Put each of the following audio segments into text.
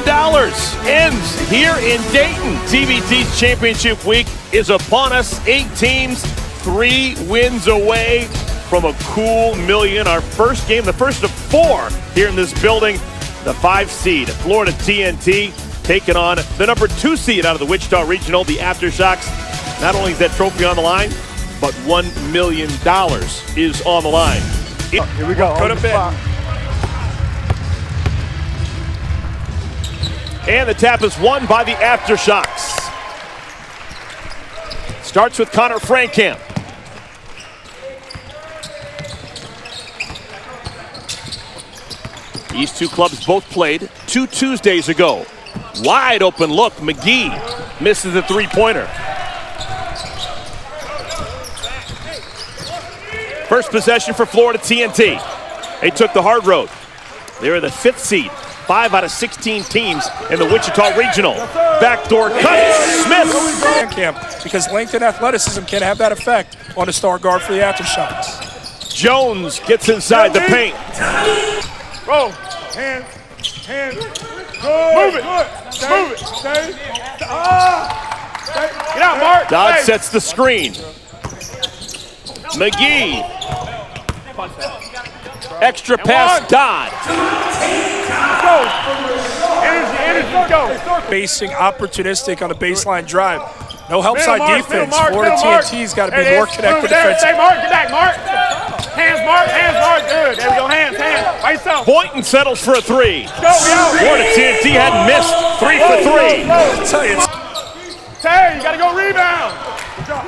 million ends here in Dayton. TBT's championship week is upon us. 8 teams, 3 wins away from a cool million. Our first game, the first of 4 here in this building. The 5 seed, Florida TNT, taking on the number 2 seed out of the Wichita Regional, the Aftershocks. Not only is that trophy on the line, but $1 million is on the line. Here we go. Could have been. And the tap is won by the Aftershocks. Starts with Connor Frankamp. These 2 clubs both played 2 Tuesdays ago. Wide open look, McGee misses the 3-pointer. First possession for Florida TNT. They took the hard road. They were the 5th seed. 5 out of 16 teams in the Wichita Regional. Backdoor cut, Smith. Because length and athleticism can have that effect on a star guard for the Aftershocks. Jones gets inside the paint. Roll, hands, move it, move it, stay. Get out, Mark. Dodd sets the screen. McGee. Extra pass, Dodd. Let's go. Basing opportunistic on a baseline drive. No help side Mark, defense. Mark, Florida Mark. TNT's got to be more connected defensively. Stay, Mark, get back, Mark. Hands, Mark, good. There we go, hands. By yourself. Boynton settles for a 3. Go. Florida TNT hadn't missed. 3 for 3. I'll tell you, Tay, you got to go rebound. Good job.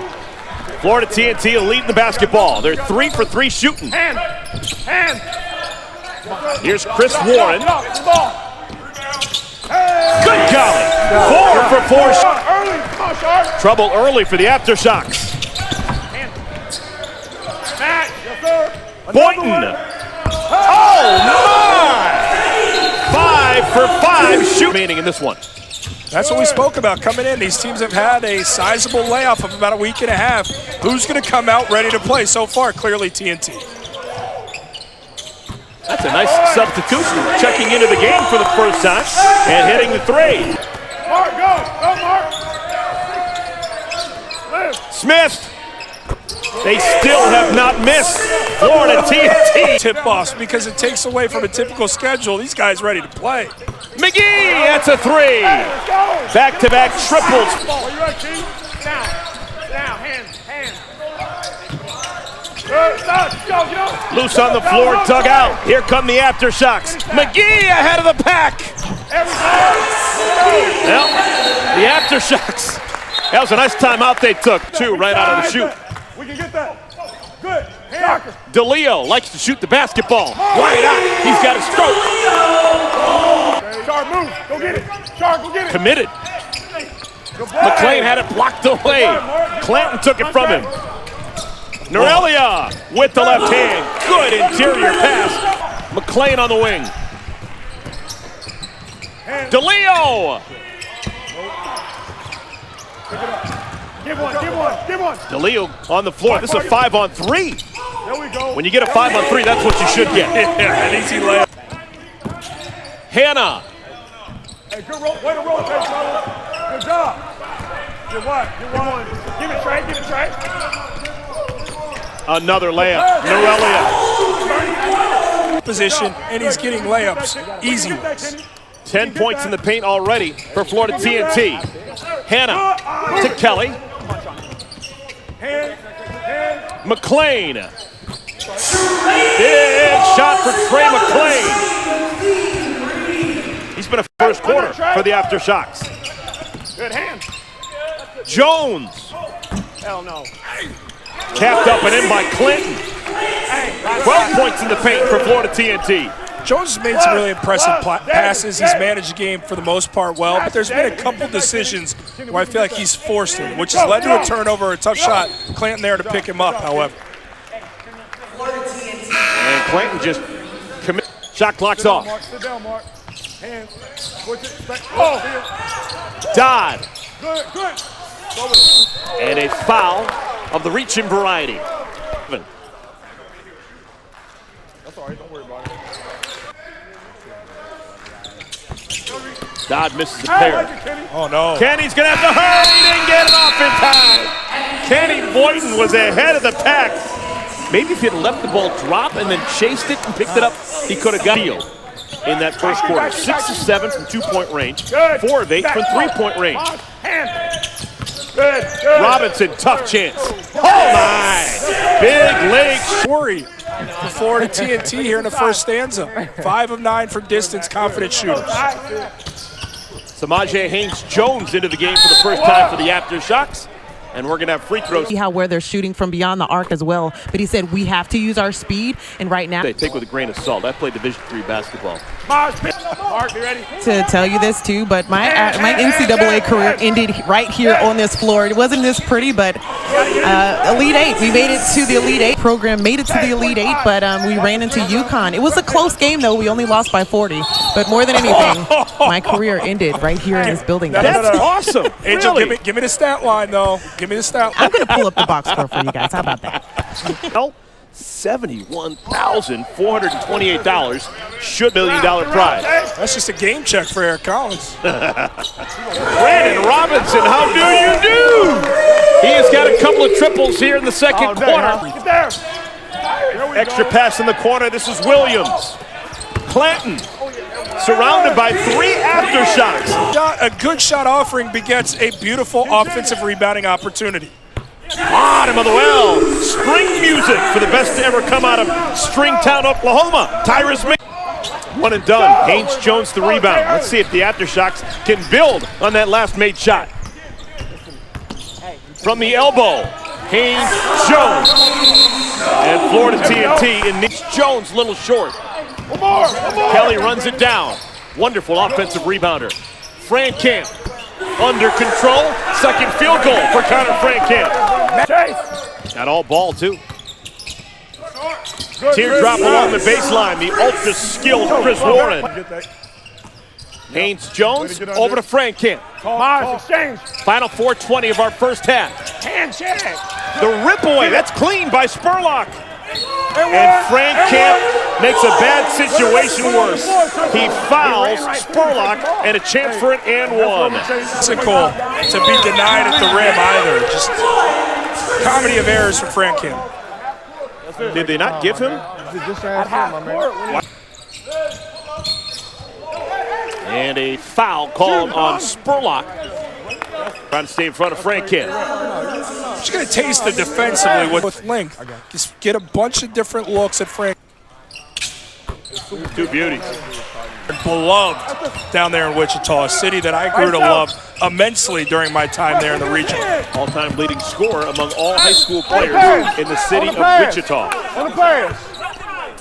Florida TNT leading the basketball. They're 3 for 3 shooting. Hand. Here's Chris Warren. Get off the ball. Good golly. 4 for 4. Early, come on, Sharp. Trouble early for the Aftershocks. Matt, yes, sir. Boynton. Oh, my! 5 for 5 shooting. Remaining in this one. that's what we spoke about coming in. These teams have had a sizable layoff of about a week and a half. Who's going to come out ready to play? So far, clearly TNT. That's a nice substitution. Checking into the game for the first time and hitting the 3. Mark, go, Mark. Smith. They still have not missed. Florida TNT. Tip-offs because it takes away from a typical schedule. These guys ready to play. McGee, that's a 3. Back-to-back triples. Are you ready, T? Down, hands. Good, stop, go, get up. Loose on the floor, dug out. Here come the Aftershocks. McGee ahead of the pack. Well, the Aftershocks. That was a nice timeout they took, too, right out of the shoot. We can get that. Good. Hand. DeLeo likes to shoot the basketball. Right out. He's got a stroke. Sharp, move. Go get it. Sharp, go get it. Committed. McLean had it blocked away. Clanton took it from him. Norelia with the left hand. Good interior pass. McLean on the wing. DeLeo. Give one. DeLeo on the floor. This is a 5-on-3. There we go. When you get a 5-on-3, that's what you should get. An easy layup. Hannah. Hey, good way to rotate, brother. Good job. Get one. Give it, Trey. Another layup. Norelia. Position, and he's getting layups. Easy ones. 10 points in the paint already for Florida TNT. Hannah to Kelly. McLean. Big shot for Trey McLean. He's been a first quarter for the Aftershocks. Good hand. Jones. Hell no. Capped up and in by Clinton. 12 points in the paint for Florida TNT. Jones has made some really impressive passes. He's managed the game for the most part well, but there's been a couple decisions where I feel like he's forced him, which has led to a turnover, a tough shot. Clanton there to pick him up, however. And Clanton just commit. Shot clock's off. Sit down, Mark. Hands. Dodd. Good. And a foul of the reaching variety. That's all right, don't worry about it. Dodd misses a pair. Oh, no. Kenny's going to have to hurry. He didn't get it off in time. Kenny Boynton was ahead of the pack. Maybe if he had let the ball drop and then chased it and picked it up, he could have got a deal in that first quarter. 6 of 7 from 2-point range, 4 of 8 from 3-point range. Robinson, tough chance. Oh my! Big leg. Corey for Florida TNT here in the first stanza. 5 of 9 from distance, confident shooters. Samaje Haynes-Jones into the game for the first time for the Aftershocks. And we're going to have free throws. See how where they're shooting from beyond the arc as well. But he said we have to use our speed. And right now, They take with a grain of salt. I played Division III basketball. Mark, you ready? to tell you this too, but my NCAA career ended right here on this floor. It wasn't this pretty, but Elite Eight. We made it to the Elite Eight program, made it to the Elite Eight, but we ran into UConn. It was a close game though. We only lost by 40. But more than anything, my career ended right here in this building. That's awesome. Angel, Really? give me the stat line though. Give me the stat line. I'm going to pull up the box score for you guys. How about that? Well, $71,428 should $1 million prize. That's just a game check for Eric Collins. Brandon Robinson, how do you do? He has got a couple of triples here in the second quarter. Get there. Extra pass in the corner. This is Williams. Clanton surrounded by 3 Aftershocks. A good shot offering begets a beautiful offensive rebounding opportunity. Bottom of the well. Spring music for the best to ever come out of Stringtown, Oklahoma. Tyrus Mc. One and done. Haynes-Jones the rebound. Let's see if the Aftershocks can build on that last made shot. From the elbow, Haynes-Jones. And Florida TNT in Jones, little short. Kelly runs it down. Wonderful offensive rebounder. Frankamp under control. Second field goal for Connor Frankamp. Got all ball too. Teardrop along the baseline. The ultra skilled Chris Warren. Haynes-Jones over to Frankamp. Exchange. Final 4:20 of our first half. Hand check. The rip away. That's clean by Spurlock. And Frankamp makes a bad situation worse. He fouls Spurlock and a chance for an and one. Isn't cool to be denied at the rim either. Just comedy of errors for Frankamp. Did they not give him? And a foul called on Spurlock. Trying to stay in front of Frankamp. Just going to taste it defensively with length. Just get a bunch of different looks at Frank. Two beauties. Beloved down there in Wichita, a city that I grew to love immensely during my time there in the region. All-time leading scorer among all high school players in the city of Wichita.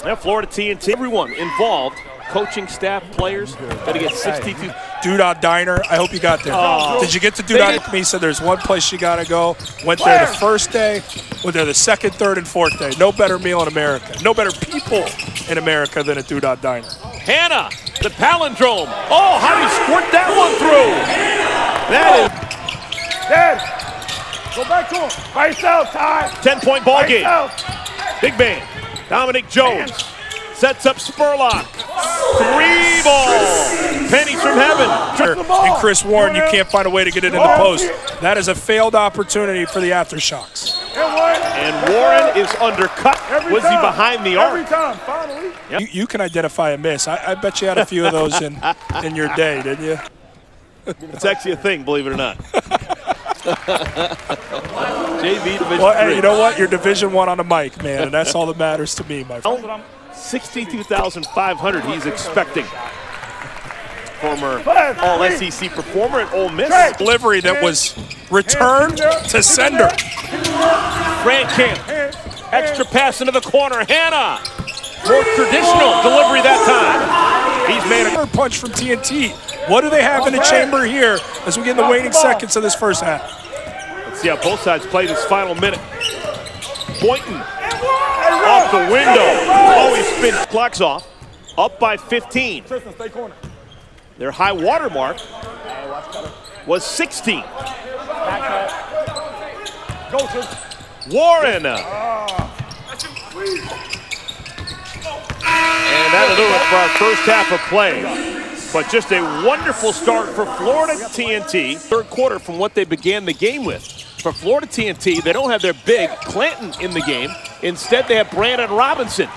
Now Florida TNT, everyone involved, coaching staff, players, got to get 62. Doodah Diner, I hope you got there. Did you get to Doodah? He said there's one place you got to go. Went there the first day, went there the second, third, and fourth day. No better meal in America. No better people in America than a Doodah Diner. Hannah, the palindrome. Oh, how do you squirt that one through? That Dad, go back to him. By yourself, Ty. 10-point ball game. Big man, Dominic Jones sets up Spurlock. 3 ball. Pennies from heaven. And Chris Warren, you can't find a way to get it in the post. That is a failed opportunity for the Aftershocks. And Warren is undercut. Was he behind the arc? Every time, finally. Yep. You can identify a miss. I bet you had a few of those in your day, didn't you? It's actually a thing, believe it or not. JV Division Well, hey, III. you know what? You're Division I on the mic, man, and that's all that matters to me, my friend. 62,500 he's expecting. Former All-SEC performer at Ole Miss. Delivery that was returned to sender. Frankamp, extra pass into the corner. Hannah, more traditional delivery that time. He's made a Third punch from TNT. What do they have in the chamber here as we get in the waning seconds of this first half? Let's see how both sides play this final minute. Boynton off the window. Always spins clocks off. Up by 15. Their high water mark was 16. Warren. And that'll do it for our first half of play. But just a wonderful start for Florida TNT. Third quarter from what they began the game with. For Florida TNT, they don't have their big Clanton in the game. Instead, they have Brandon Robinson.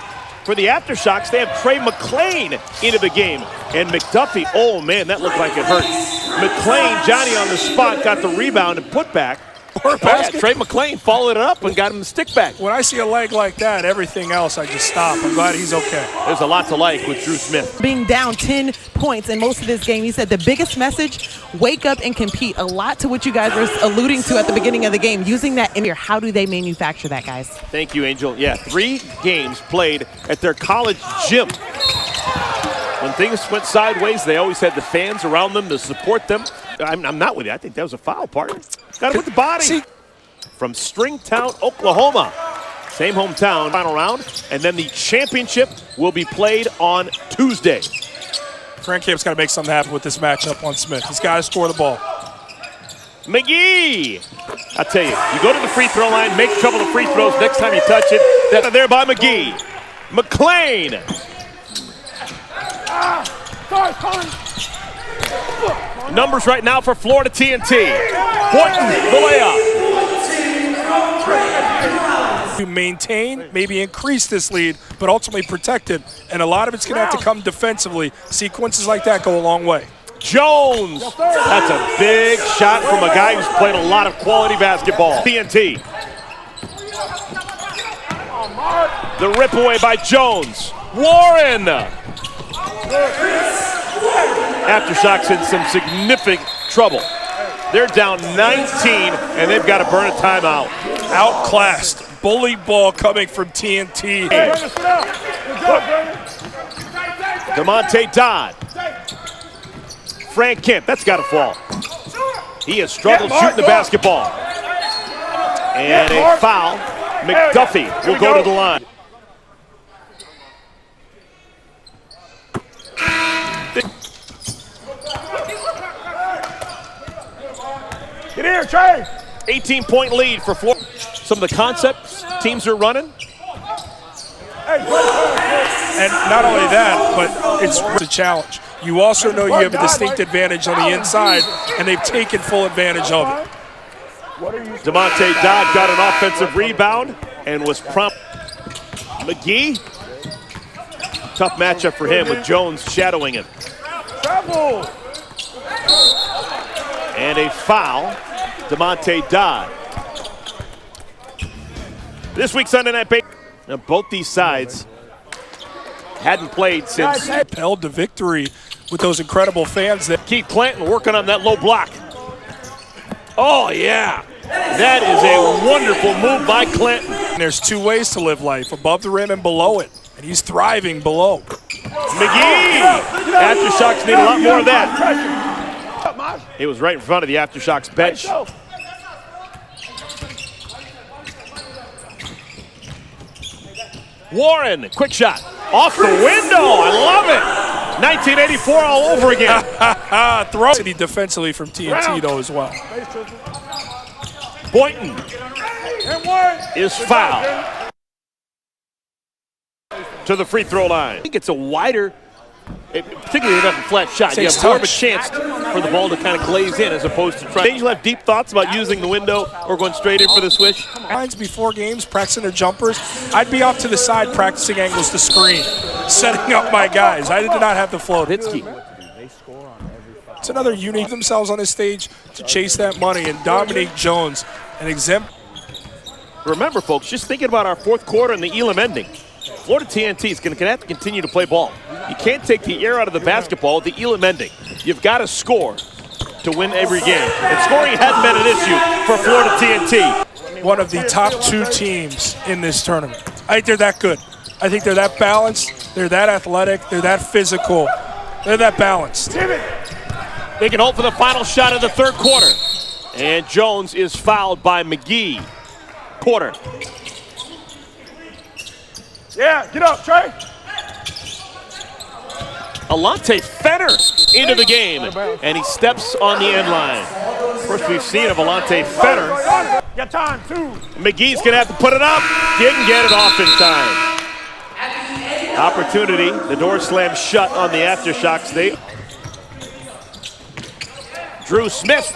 For the Aftershocks, they have Trey McClain into the game. And McDuffie, oh man, that looked like it hurt. McClain, Johnny on the spot, got the rebound and put back. Trey McClain followed it up and got him the stick back. When I see a leg like that, everything else, I just stop. I'm glad he's okay. There's a lot to like with Drew Smith. Being down 10 points in most of this game, he said the biggest message, wake up and compete. A lot to what you guys were alluding to at the beginning of the game. Using that in here, how do they manufacture that, guys? Thank you, Angel. Yeah, 3 games played at their college gym. When things went sideways, they always had the fans around them to support them. I'm not with you. I think that was a foul, partner. Got it with the body. From Stringtown, Oklahoma. Same hometown, final round. And then the championship will be played on Tuesday. Frank Camp's got to make something happen with this matchup on Smith. He's got to score the ball. McGee. I tell you, you go to the free throw line, make a couple of free throws next time you touch it. That's there by McGee. McClain. Numbers right now for Florida TNT. Boynton, the layup. To maintain, maybe increase this lead, but ultimately protect it. And a lot of it's going to have to come defensively. Sequences like that go a long way. Jones. That's a big shot from a guy who's played a lot of quality basketball. TNT. The rip away by Jones. Warren. Aftershocks in some significant trouble. They're down 19, and they've got to burn a timeout. Outclassed. Bully ball coming from TNT. Demonte Dodd. Frank Kemp, that's got to fall. He has struggled shooting the basketball. And a foul. McDuffie will go to the line. Get here, Trey. 18-point lead for Florida. Some of the concepts teams are running. And not only that, but it's a challenge. You also know you have a distinct advantage on the inside, and they've taken full advantage of it. Demonte Dodd got an offensive rebound and was prompt. McGee, tough matchup for him with Jones shadowing him. And a foul, Demonte Dodd. This week's Sunday Night Baseball. Now both these sides hadn't played since. Held to victory with those incredible fans. That Keith Clanton working on that low block. Oh yeah, that is a wonderful move by Clanton. There's 2 ways to live life, above the rim and below it. And he's thriving below. McGee! Aftershocks need a lot more of that. It was right in front of the Aftershocks bench. Warren, quick shot. Off the window, I love it. 1984 all over again. Throw City defensively from TNT though as well. Boynton is fouled to the free throw line. I think it's a wider, particularly if you have a flat shot, you have more of a chance for the ball to kind of glaze in as opposed to trying. Angel have deep thoughts about using the window or going straight in for the swish? Lines before games, practicing their jumpers. I'd be off to the side practicing angles to screen, setting up my guys. I did not have the float. It's another unique themselves on this stage to chase that money, and Dominique Jones, an exempt. Remember, folks, just thinking about our fourth quarter and the Elam ending. Florida TNT is going to have to continue to play ball. You can't take the air out of the basketball at the Elam ending. You've got to score to win every game. And scoring hadn't been an issue for Florida TNT. One of the top 2 teams in this tournament. I think they're that good. I think they're that balanced. They're that athletic. They're that physical. They're that balanced. They can hope for the final shot of the third quarter. And Jones is fouled by McGee. Quarter. Yeah, get up, Trey. Alante Fenner into the game, and he steps on the end line. First we've seen of Alante Fenner. Got time, 2. McGee's gonna have to put it up. Didn't get it off in time. Opportunity, the door slams shut on the Aftershocks. Drew Smith.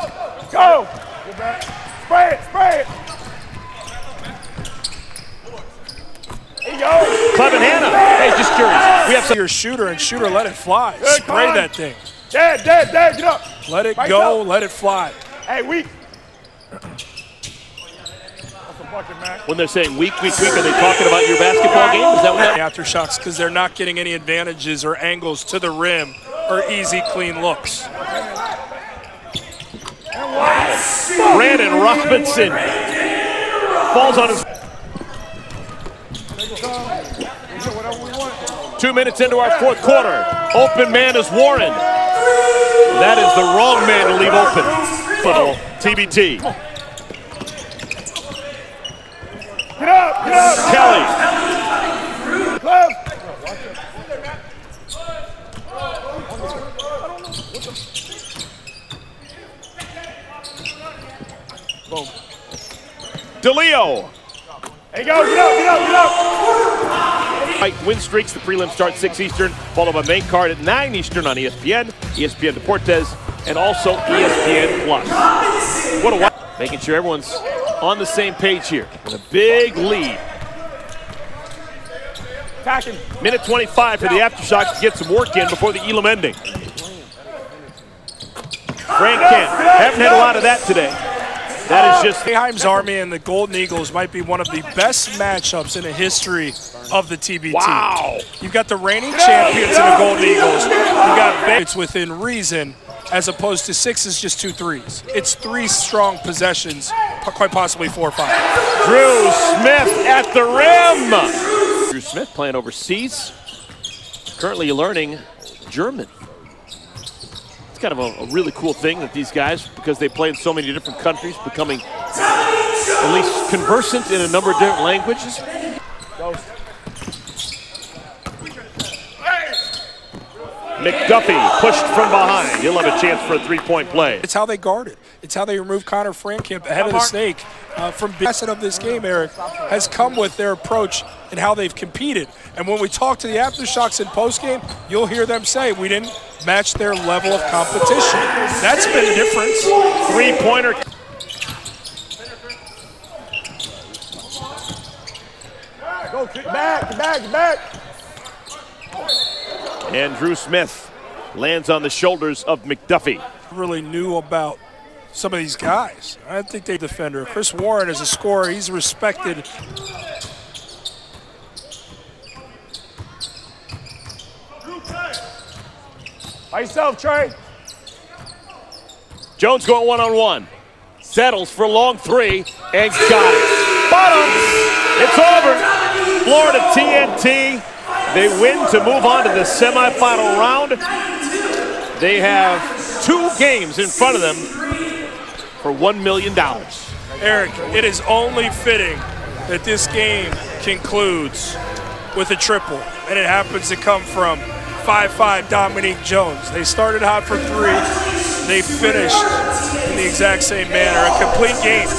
Go. Get back. Spray it. Spray it. There you go. Clevin Hanna. Hey, just curious. We have some. Your shooter and shooter, let it fly. Spray that thing. Dad, get up. Let it Right go, up. let it fly. Hey, weak. That's a bucket, man. When they're saying weak, are they talking about your basketball game? Is that what that? Aftershocks, because they're not getting any advantages or angles to the rim or easy, clean looks. Brandon Robinson falls on his. 2 minutes into our fourth quarter. Open man is Warren. That is the wrong man to leave open. TBT. Get up. Kelly. Boom. DeLeo. Hey, go. Get up. Right, win streaks. The prelim start 6 Eastern, followed by main card at 9 Eastern on ESPN, ESPN Deportes, and also ESPN Plus. What a making sure everyone's on the same page here. With a big lead. Attacking. Minute 25 for the Aftershocks to get some work in before the Elam ending. Frank Kent. Haven't had a lot of that today. That is just. Anaheim's Army and the Golden Eagles might be one of the best matchups in the history of the TBT. Wow. You've got the reigning champions in the Golden Eagles. You got it's within reason, as opposed to 6 is just 2 threes. It's 3 strong possessions, quite possibly 4 or 5. Drew Smith at the rim. Drew Smith playing overseas. Currently learning German. It's kind of a really cool thing that these guys, because they play in so many different countries, becoming at least conversant in a number of different languages. McDuffie pushed from behind. He'll have a chance for a 3-point play. It's how they guard it. It's how they remove Connor Frankamp ahead of the snake. From the facet of this game, Eric, has come with their approach and how they've competed. And when we talk to the Aftershocks in postgame, you'll hear them say we didn't match their level of competition. That's been the difference. 3-pointer. Go, get back. And Drew Smith lands on the shoulders of McDuffie. Really knew about some of these guys. I think they defender. Chris Warren is a scorer. He's respected. By yourself, Trey. Jones going one-on-one. Settles for a long 3 and got it. Bottom. It's over. Florida TNT. They win to move on to the semifinal round. They have 2 games in front of them for $1 million. Eric, it is only fitting that this game concludes with a triple, and it happens to come from 5'5" Dominique Jones. They started hot for 3. They finished in the exact same manner. A complete game.